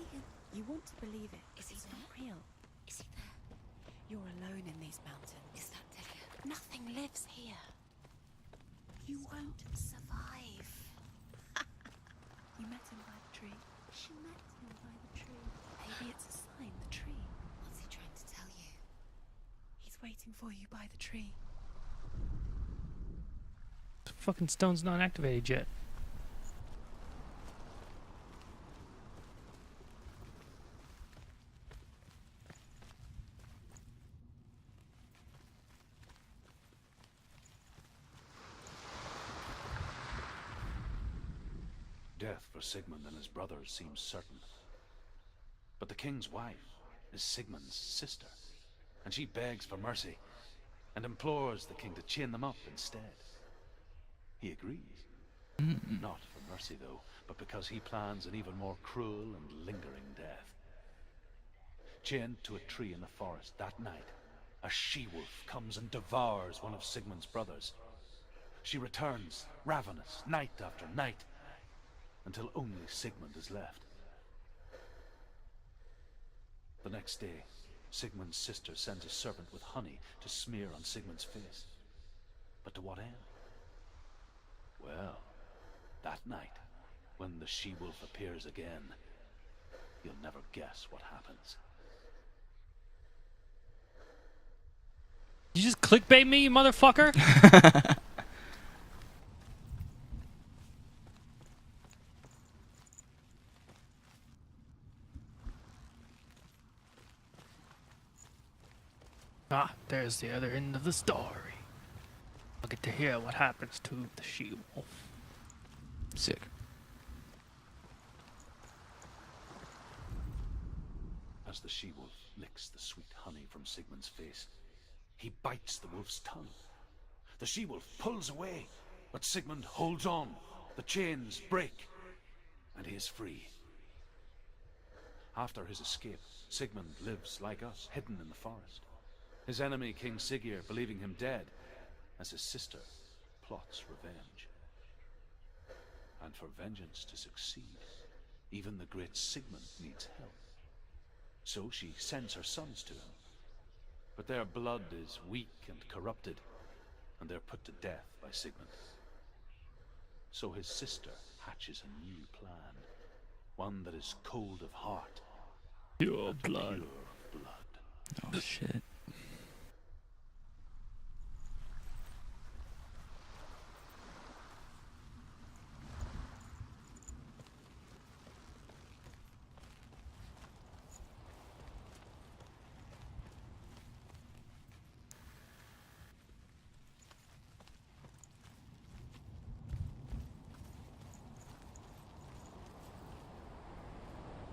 he here? You want to believe it. Is he It's there? not real. Is he there? You're alone in these mountains. Is that Delia? Nothing lives here. You won't survive. You met him by the tree. She met him by the tree. Maybe it's a sign, the tree. What's he trying to tell you? He's waiting for you by the tree. The fucking stone's not activated yet. Death for Sigmund and his brothers seems certain. But the king's wife is Sigmund's sister, and she begs for mercy and implores the king to chain them up instead. He agrees. Not for mercy, though, but because he plans an even more cruel and lingering death. Chained to a tree in the forest that night, a she-wolf comes and devours one of Sigmund's brothers. She returns, ravenous, night after night, until only Sigmund is left. The next day, Sigmund's sister sends a servant with honey to smear on Sigmund's face. But to what end? Well, that night, when the she-wolf appears again, you'll never guess what happens. You just clickbait me, you motherfucker? Ah, there's the other end of the story. I'll get to hear what happens to the she-wolf. Sick. As the she-wolf licks the sweet honey from Sigmund's face, he bites the wolf's tongue. The she-wolf pulls away, but Sigmund holds on. The chains break, and he is free. After his escape, Sigmund lives like us, hidden in the forest. His enemy, King Siggeir, believing him dead, as his sister plots revenge. And for vengeance to succeed, even the great Sigmund needs help. So she sends her sons to him. But their blood is weak and corrupted, and they're put to death by Sigmund. So his sister hatches a new plan, one that is cold of heart. Your blood. Pure blood. Oh shit.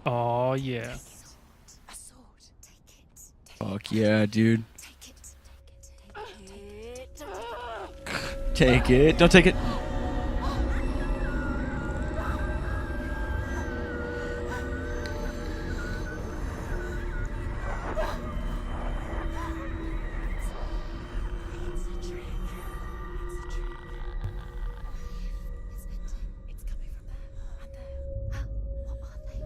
Oh yeah. A sword. Take it. Fuck yeah, dude. Take it. Take it. Take it. Don't take it. It's coming from there and there. What are they?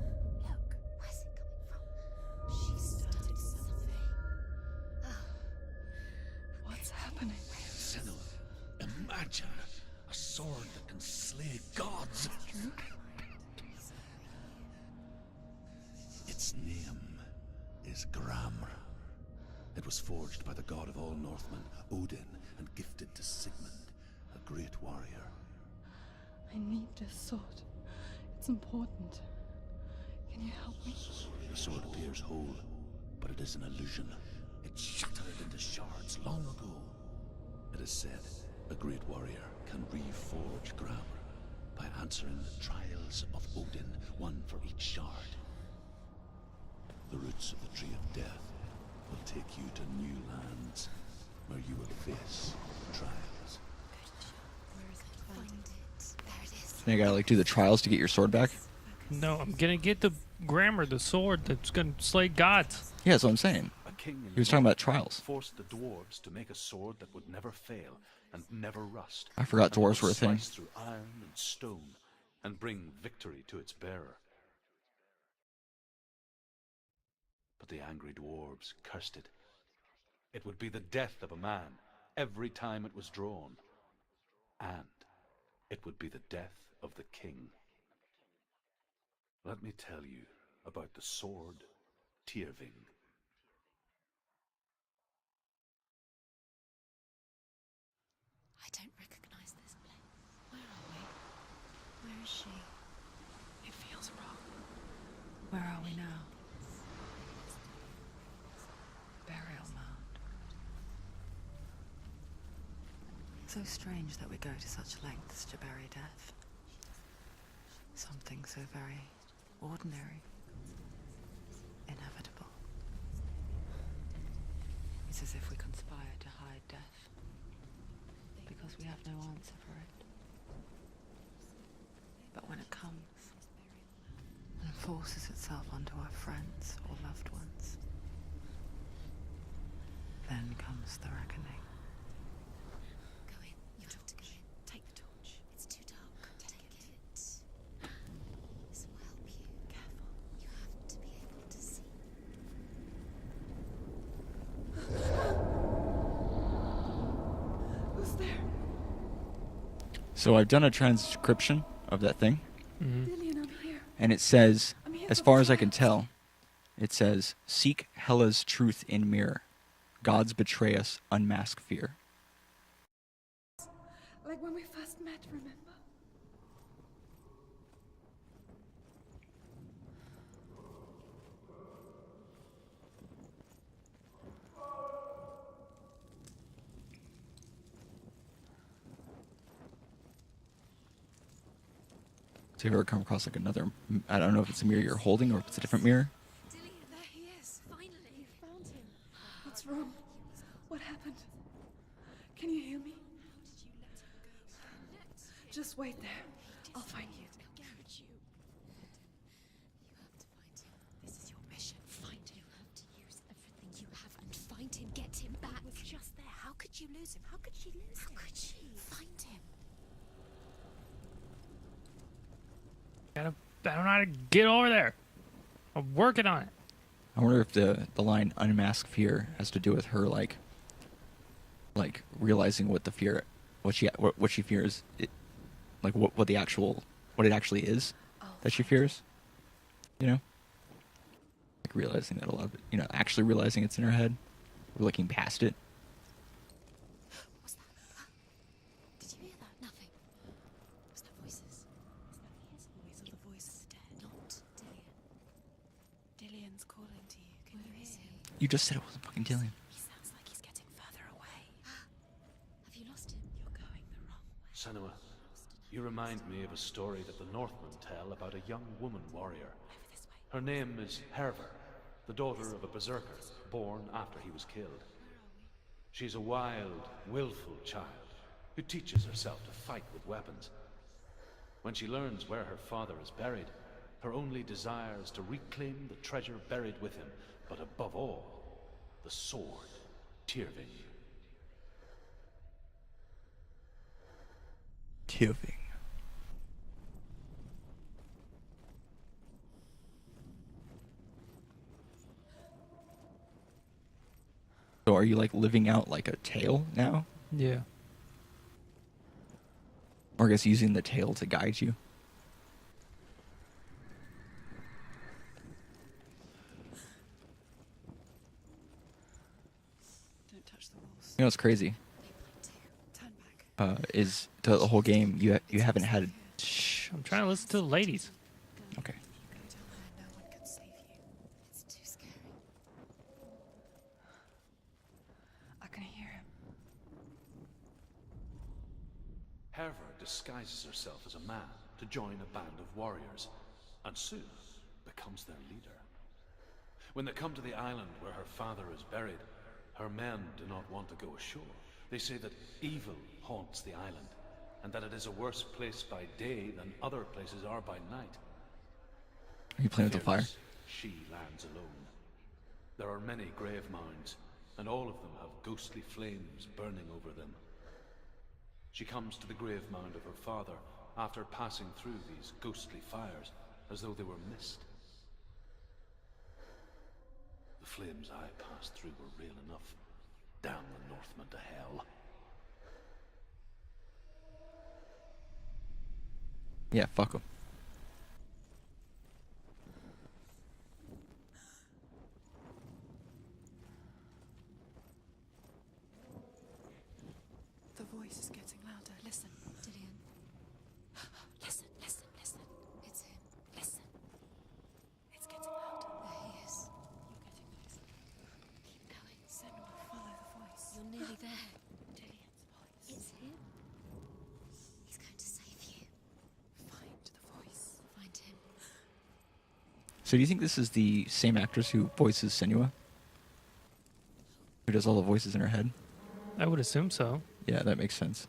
Look, where's it coming from? She started something. What's happening? Senua, imagine a sword that can slay gods. Its name is Gramr. It was forged by the god of all Northmen, Odin, and gifted to Sigmund, a great warrior. I need this sword. It's important. Can you help me? The sword appears whole, but it is an illusion. It shattered into shards long ago. It is said a great warrior can reforge Gramr by answering the trials of Odin, one for each shard. The roots of the Tree of Death will take you to new lands where you will face trials. Where is it? Find it. There it is. You gotta like do the trials to get your sword back. No, I'm gonna get the grammar, the sword that's gonna slay gods. Yeah, that's what I'm saying. A king in He was talking about Norway trials. forced the dwarves to make a sword that would never fail and never rust. I forgot and it dwarves would were a thing. slice through iron and stone and bring victory to its bearer. But the angry dwarves cursed it. It would be the death of a man every time it was drawn. And it would be the death of the king. Let me tell you about the sword Tyrving. I don't recognize this place. Where are we? Where is she? It feels wrong. Where are we now? Burial mound. So strange that we go to such lengths to bury death. Something so very ordinary, inevitable. It's as if we conspire to hide death, because we have no answer for it. But when it comes and forces itself onto our friends or loved ones, then comes the reckoning. Go in. You have to go in. Take the torch. It's too dark. Take it. This will help you. Careful. You have to be able to see. Who's there? So I've done a transcription of that thing, Lillian, I'm here. and it says, I'm here as for far the as I can trials. tell, it says, "Seek Hela's truth in mirror. Gods betray us, unmask fear." Like when we first met, remember? So have you ever come across like another, I don't know if it's a mirror you're holding or if it's a different mirror? Dillian, there he is. Finally. You found him. What's wrong? What happened? Can you hear me? How did you let him go? Just wait there. I'll find you. You have to find him. This is your mission. Find him. You have to use everything you have and find him. Get him back. He was just there. How could you lose him? How could she lose him? How could she? Find him. I don't know how to get over there. I'm working on it. I wonder if the line "unmask fear" has to do with her like realizing what the fear, what she fears, like what it actually is that she fears. You know, like realizing that a lot of it, actually realizing it's in her head, or looking past it. What's that? Did you hear that? Nothing. Was that voices? Is that his voice or the voice of the dead? Not Dillian. Dillian's calling to you. Can you hear him? You just said it wasn't fucking Dillian. He sounds like he's getting further away. Have you lost him? You're going the wrong way. Senua, you remind me of a story that the Northmen tell about a young woman warrior. Over this way. Her name is Herver, the daughter of a berserker, born after he was killed. She's a wild, willful child who teaches herself to fight with weapons. When she learns where her father is buried, her only desire is to reclaim the treasure buried with him, but above all, the sword, Tyrving. Tyrving. So are you like living out like a tale now? Yeah. Or I guess using the tale to guide you? Don't touch the walls. You know what's crazy? Turn back. Is the whole game you haven't had. Shh. I'm trying to listen to the ladies. Okay. Go tell her no one can save you. It's too scary. I can hear him. Herver disguises herself as a man to join a band of warriors, and soon becomes their leader. When they come to the island where her father is buried, her men do not want to go ashore. They say that evil haunts the island, and that it is a worse place by day than other places are by night. Are you playing with the fire? Fearless, she lands alone. There are many grave mounds, and all of them have ghostly flames burning over them. She comes to the grave mound of her father after passing through these ghostly fires, as though they were mist. The flames I passed through were real enough. Damn the Northmen to hell. Yeah, fuck them. The voice is getting louder. Listen. Dillian. Listen, listen, listen. It's him. Listen. It's getting louder. There he is. You're getting closer. Keep going. Senua, follow the voice. You're nearly there. Dillian's voice. It's him. He's going to save you. Find the voice. Find him. So do you think this is the same actress who voices Senua? Who does all the voices in her head? I would assume so. Yeah, that makes sense.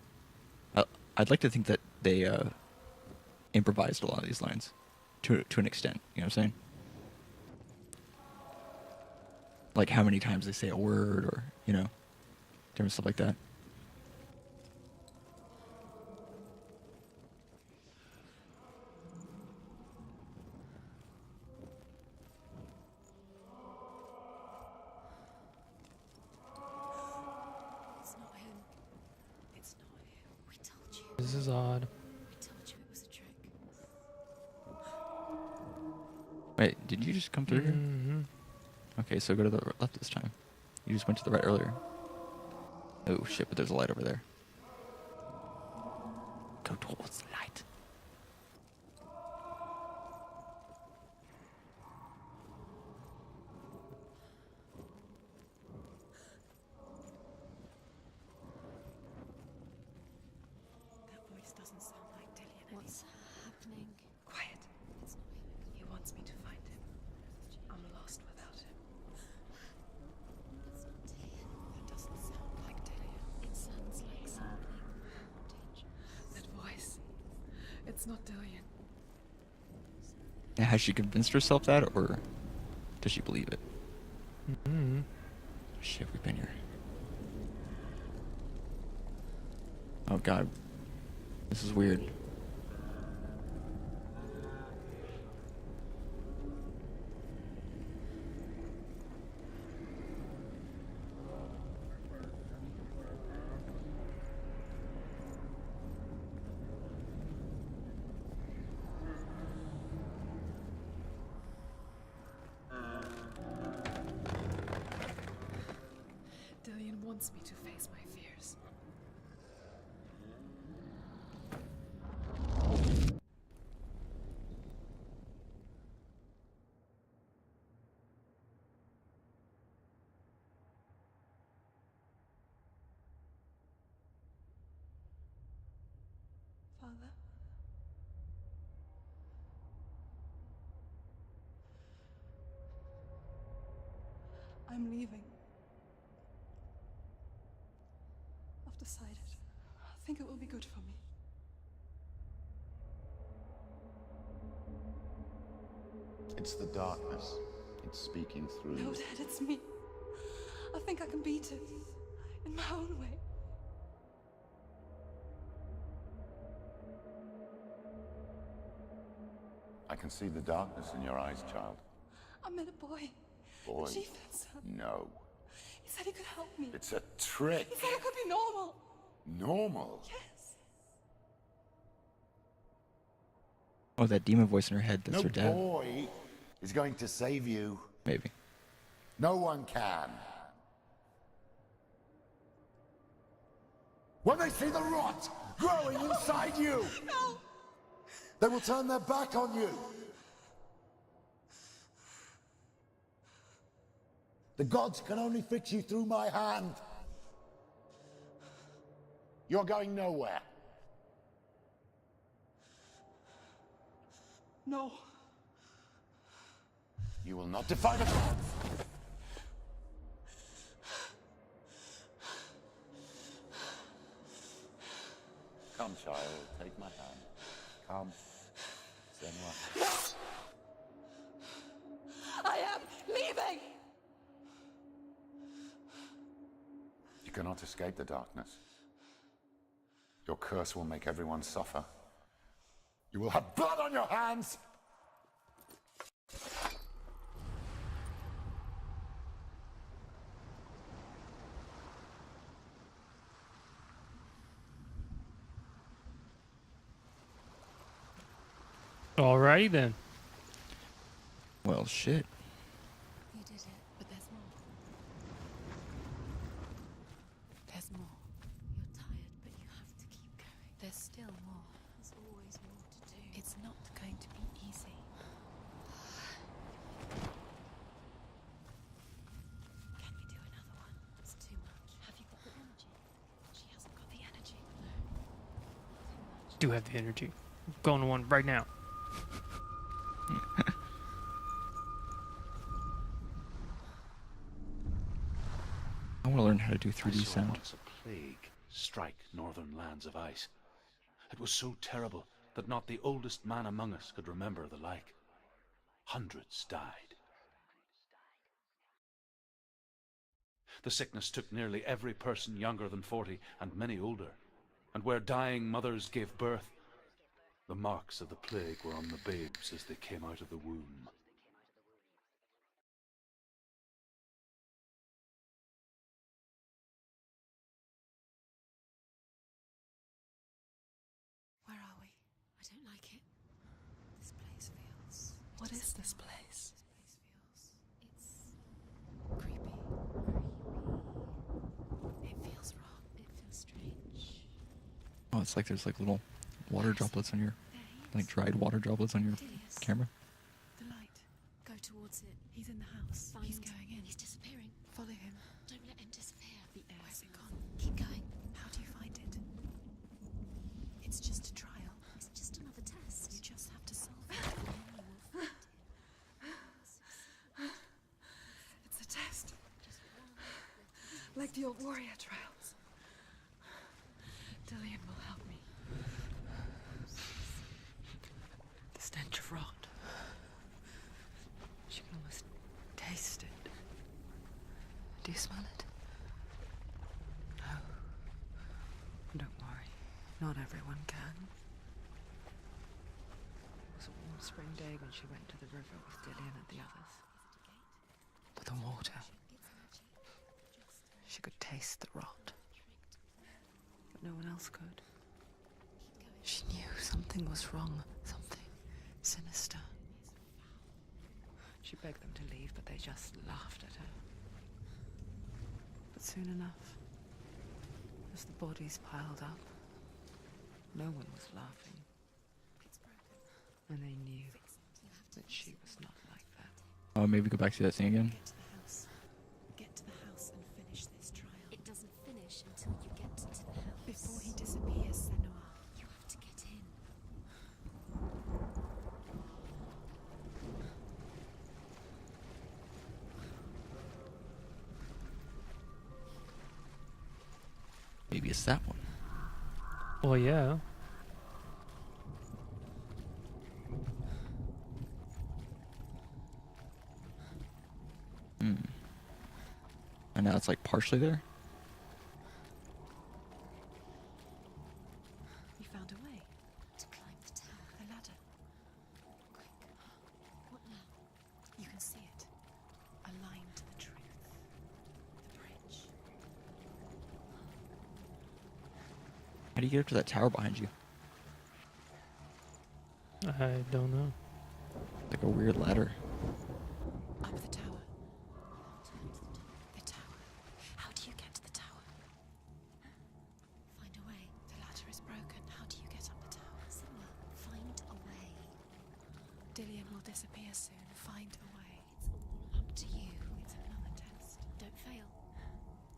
I'd like to think that they improvised a lot of these lines to an extent. You know what I'm saying? Like how many times they say a word, or different stuff like that. It's not him. It's not him. We told you. This is odd. We told you it was a trick. Wait, did you just come through here? Mm-hmm. Okay, so go to the left this time. You just went to the right earlier. Oh shit, but there's a light over there. Go towards the light. That voice doesn't sound like Dillian anymore. What's happening? Quiet. It's not him. He wants me to find him. I'm lost without him. It's not Dillian. That doesn't sound like Dillian. It sounds like something more dangerous. That voice. It's not Dillian. Now, has she convinced herself that, or does she believe it? Mm-hmm. Shit, we've been here. Oh god. This is weird. Dillian wants me to face my fears. Father? I'm leaving. I've decided. I think it will be good for me. It's the darkness. It's speaking through No, you. Dad, it's me. I think I can beat it. In my own way. I can see the darkness in your eyes, child. I met a boy. Boy. A chieftain's son. No. He said he could help me. It's a trick. He said I could be normal. Normal. Yes. Oh, that demon voice in her head, that's No her dad. boy is going to save you. Maybe. No one can. When they see the rot growing inside you, No. they will turn their back on you. The gods can only fix you through my hand. You're going nowhere. No. You will not defy the gods. Come, child, take my hand. Come. Senua. I am leaving. You cannot escape the darkness. Your curse will make everyone suffer. You will have blood on your hands! Alrighty then. Well, shit. You did it, but there's more. There's more. You're tired, but you have to keep going. There's still more. There's always more to do. It's not going to be easy. Can you do another one? It's too much. Have you got the energy? She hasn't got the energy. Do have the energy. Going to one right now. I want to learn how to do I 3D saw sound. once a plague strike northern lands of ice. It was so terrible that not the oldest man among us could remember the like. Hundreds died. The sickness took nearly every person younger than 40 and many older. And where dying mothers gave birth, the marks of the plague were on the babes as they came out of the womb. Where are we? I don't like it. This place feels... What is this place? This place feels... It's... creepy. It feels wrong. It feels strange. Oh, it's like there's like little water droplets on your, like dried water droplets on your Dilius. camera. The light. Go towards it. He's in the house. He's going in. He's disappearing. Follow him. Don't let him disappear. The air's Where's it moving. gone? Keep going. How do you find it? It's just a trial. It's just another test. You just have to solve it. And then you will find it. It's a test. Just one little Like the old warrior trials. Dillian will help me. The stench of rot. She can almost taste it. Do you smell it? No. Don't worry. Not everyone can. It was a warm spring day when she went to the river with Dillian and the others. But the water, she could taste the rot. But no one else could. She knew something was wrong, something sinister. She begged them to leave, but they just laughed at her. But soon enough, as the bodies piled up, no one was laughing. And they knew that she was not like that. Oh, maybe go back to that thing again. Get to the house. Get to the house and finish this trial. It doesn't finish until you get to the house. Before he disappears, Senua. You have to get in. Maybe it's that one. Well, yeah. And now it's like partially there. You found a way. To climb the tower. A ladder. Quick. What now? You can see it. Aligned to the truth. The bridge. How do you get up to that tower behind you? I don't know. Like a weird ladder. Up the tower. The tower. How do you get to the tower? Find a way. The ladder is broken. How do you get up the tower? Senua, find a way. Dillian will disappear soon. Find a way. It's all up to you. It's another test. Don't fail.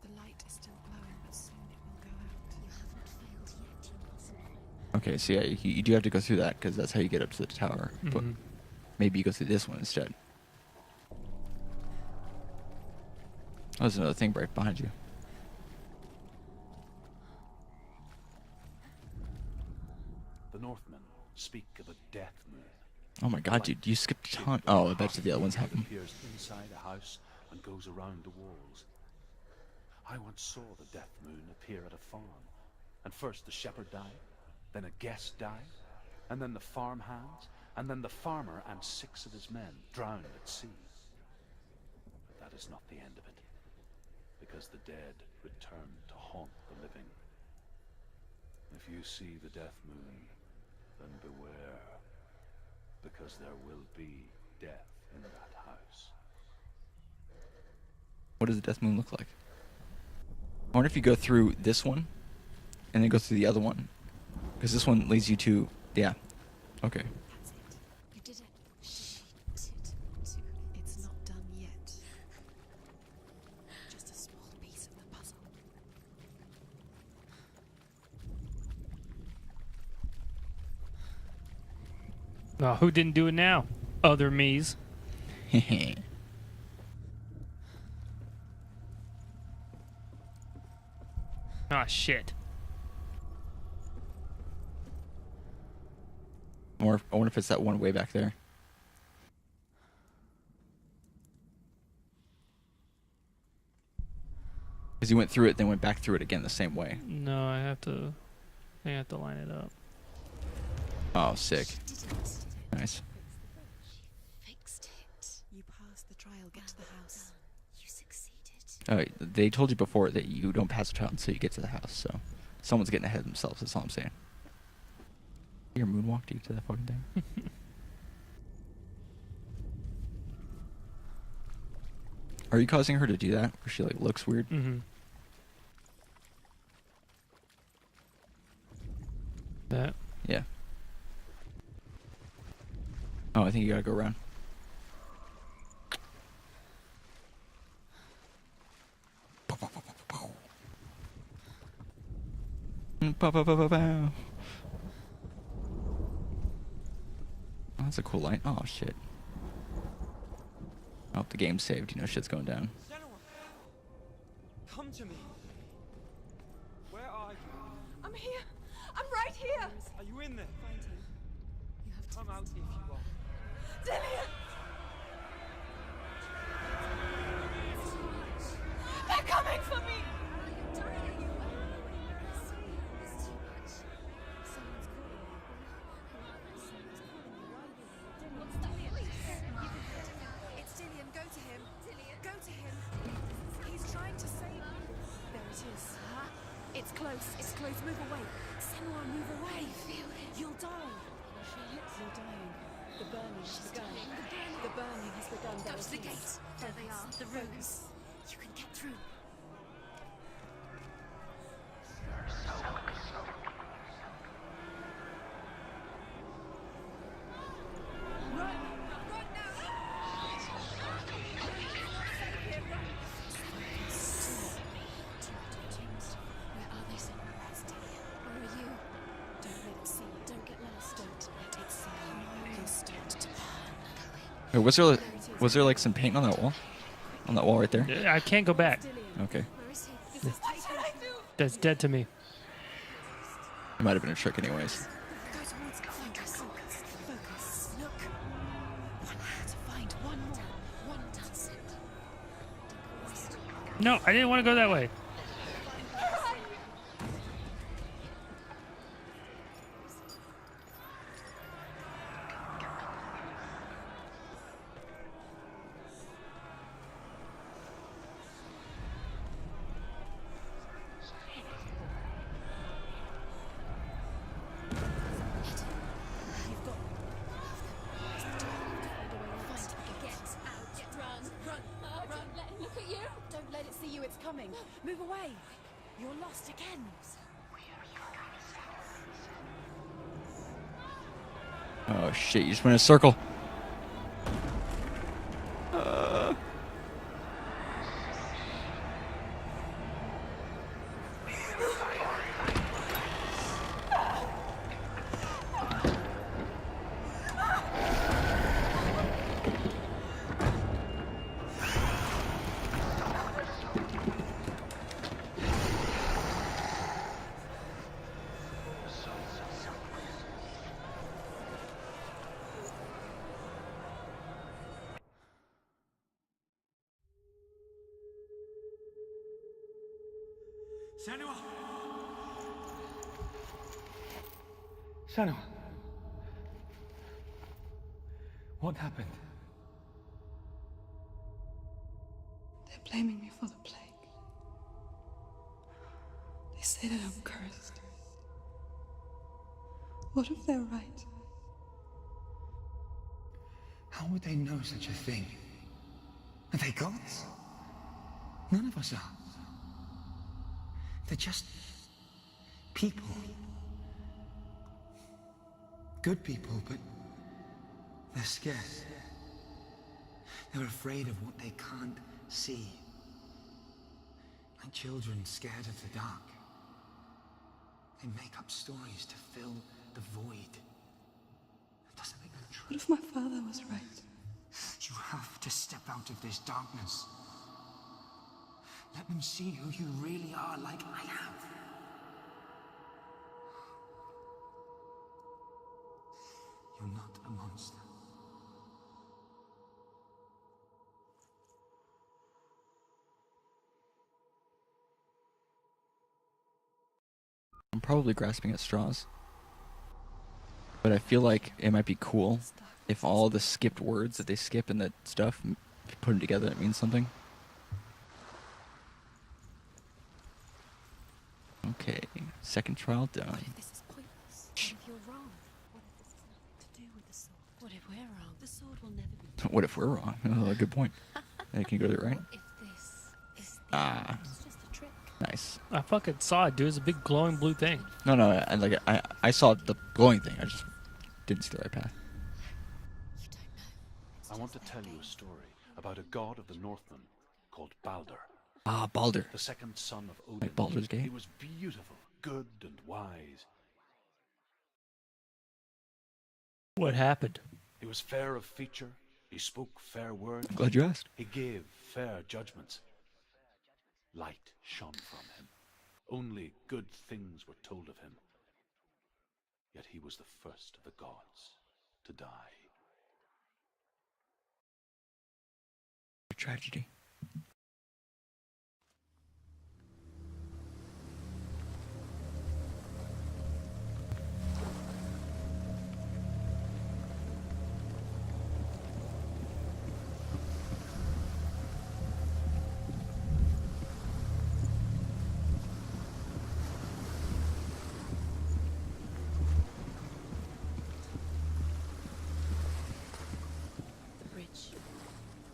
The light is still glowing, but soon it will go out. You haven't failed yet. You mustn't fail. Okay, so yeah, you do have to go through that because that's how you get up to the tower. But Mhm. maybe you go through this one instead. Oh, there's another thing right behind you. The Northmen speak of a death moon. Oh my god, dude, you skipped a ton. Oh, I bet you the other ones It happen. appears inside a house and goes around the walls. I once saw the death moon appear at a farm, and first the shepherd died, then a guest died, and then the farm hands, and then the farmer and 6 of his men drowned at sea. But that is not the end of it, because the dead return to haunt the living. If you see the death moon, then beware. because there will be death in that house. What does the death moon look like? I wonder if you go through this one and then go through the other one. Because this one leads you to... Yeah. Okay. That's it. You did it. She did. It's not done yet. Just a small piece of the puzzle. Oh, who didn't do it now? Other me's. Ah, shit. Or I wonder if it's that one way back there. Because you went through it, then went back through it again the same way. No, I have to line it up. Oh, sick. She did it. Nice. She fixed it. You passed the trial, get to the house. You succeeded. Oh, they told you before that you don't pass the trial until you get to the house, so someone's getting ahead of themselves, that's all I'm saying. Your moonwalk to get to that fucking thing? Are you causing her to do that? Where she like looks weird? Mm-hmm. That. Yeah. Oh, I think you gotta go around. Pow, pow, pow, pow, pow. Oh, that's a cool light. Oh, shit. I hope the game's saved. You know shit's going down. Senua, come to me. Where are you? I'm here. I'm right here. Are you in there? Find him. You have to. Come out if you are. Dillian! They're coming for me! It's Dillian. Go to him. Go to him. He's trying to save you. There it is. It's close. It's close. Move away. Senua, move away. Feel it. You'll die. You're dying. The burning has begun. The burning has begun. Go to the gate. There they are. The rooms. You can get through. Where are they, Senua? Where are you? Don't let it see you. Don't get lost. Don't let it see you. You'll start to burn. Wait, was there like some paint on that wall? On that wall right there? I can't go back. Okay. Where is he? What should I do? That's dead to me. It might have been a trick anyways. Go towards it. Focus. Focus. Look. One hat. Find one more. One dance it. No, I didn't want to go that way. Don't let it see you. It's coming. Move away. You're lost again. Oh shit, you just went in a circle. Senua! Senua! What happened? They're blaming me for the plague. They say that I'm cursed. What if they're right? How would they know such a thing? Are they gods? None of us are. They're just people. Good people, but they're scared. They're afraid of what they can't see. Like children scared of the dark. They make up stories to fill the void. That doesn't make them true. What if my father was right? You have to step out of this darkness. Let them see who you really are, like I have. You're not a monster. I'm probably grasping at straws. But I feel like it might be cool if all the skipped words that they skip in that stuff, if you put them together, it means something. Okay, second trial done. What if this is pointless? What if you're wrong? What if this has nothing to do with the sword? What if we're wrong? The sword will never be. What if we're wrong? Oh, good point. Hey, can you go to the right? What if this is the end? It's just a trick. Nice. I fucking saw it, dude. It's a big glowing blue thing. No, I saw the glowing thing. I just didn't see the right path. You don't know. It's I want to just tell their you a game. story about a god of the Northmen called Balder, Ah, Balder. the second son of Odin. Like Baldur's Gate? He was beautiful, good, and wise. What happened? He was fair of feature. He spoke fair words. I'm glad you asked. He gave fair judgments. Light shone from him. Only good things were told of him. Yet he was the first of the gods to die. Tragedy. The bridge.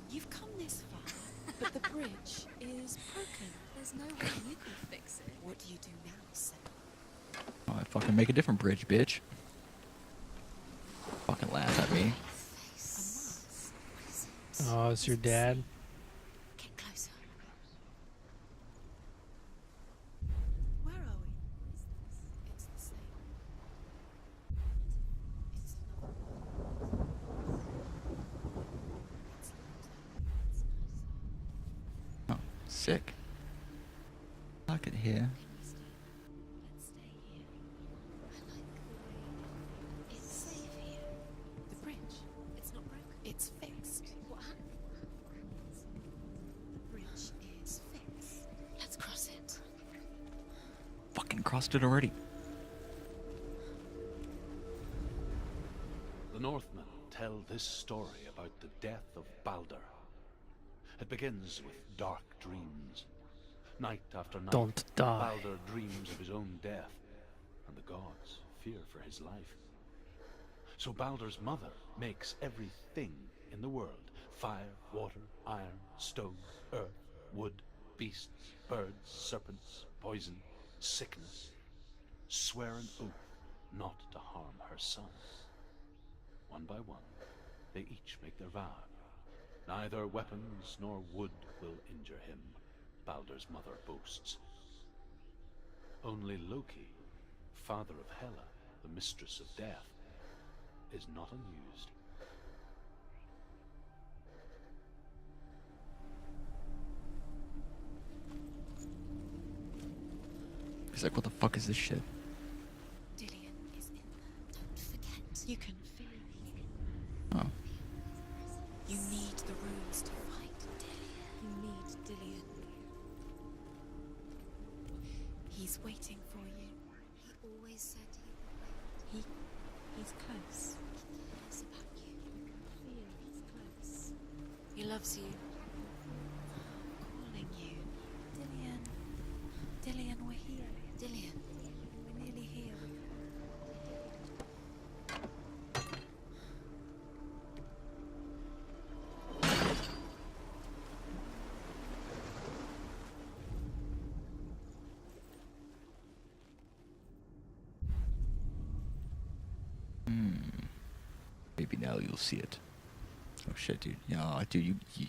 You've come this far, but the bridge is broken. There's no way you can fix it. What do you do now, Sam? Oh, I fucking make a different bridge, bitch. Fucking laugh at me. A mask. What is it? Oh, it's your dad. Get closer. Where are we? It's the same. It's another world. It's lighter. It's nicer. Oh, sick. I could hear. Let's stay here. I like the way it's safe here. The bridge. It's not broken. It's fixed. What happened? The bridge is fixed. Let's cross it. Fucking crossed it already. The Northmen tell this story about the death of Balder. It begins with dark dreams. Night after night, Don't die. Balder dreams of his own death, and the gods fear for his life. So Balder's mother makes everything in the world: fire, water, iron, stone, earth, wood, beasts, birds, serpents, poison, sickness. Swear an oath not to harm her son. One by one, they each make their vow. Neither weapons nor wood will injure him, Balder's mother boasts. Only Loki, father of Hela, the mistress of death, is not amused. He's like, what the fuck is this shit? Dillian is in there. Don't forget. You can feel it. Oh. You need the runes to fight Dillian. You need Dillian. He's waiting for you. He always said he would wait. He's close. He cares about you. Feel he's close. He loves you. Calling you. Dillian. Dillian, we're here. Dillian. We're nearly here. Now you'll see it. Oh shit, dude. Yeah, dude, you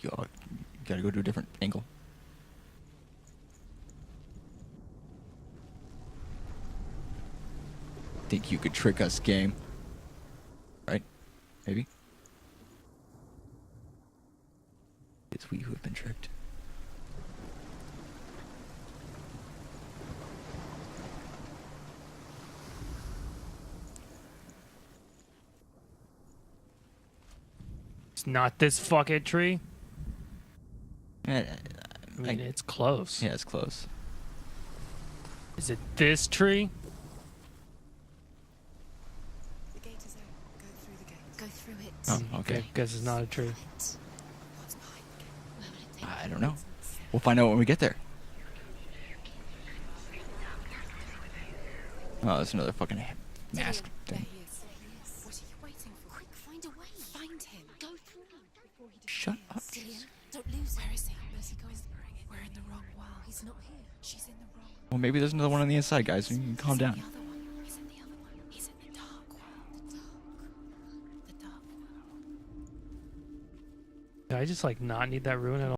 gotta go to a different angle. Think you could trick us, game? Right? Maybe? It's we who have been tricked. It's not this fucking tree. I I mean, it's close. Yeah, it's close. Is it this tree? The gate is open. Go through the gate. Go through it. Oh, okay. Guess it's not a tree. What's behind the gate? Where will it take I you? don't know. We'll find out when we get there. Oh, there's another fucking mask There thing. he is. What are you waiting for? Quick, find a way. Find him. Go through him before he Shut up. Dillian, don't lose Where him. is he? Where's he going? We're in the wrong world. He's not here. She's in the wrong world. Well, maybe there's another one on the inside, guys. You can calm down. The other one. He's in the other one. He's in the dark world. The dark world. Did I just like not need that rune at all?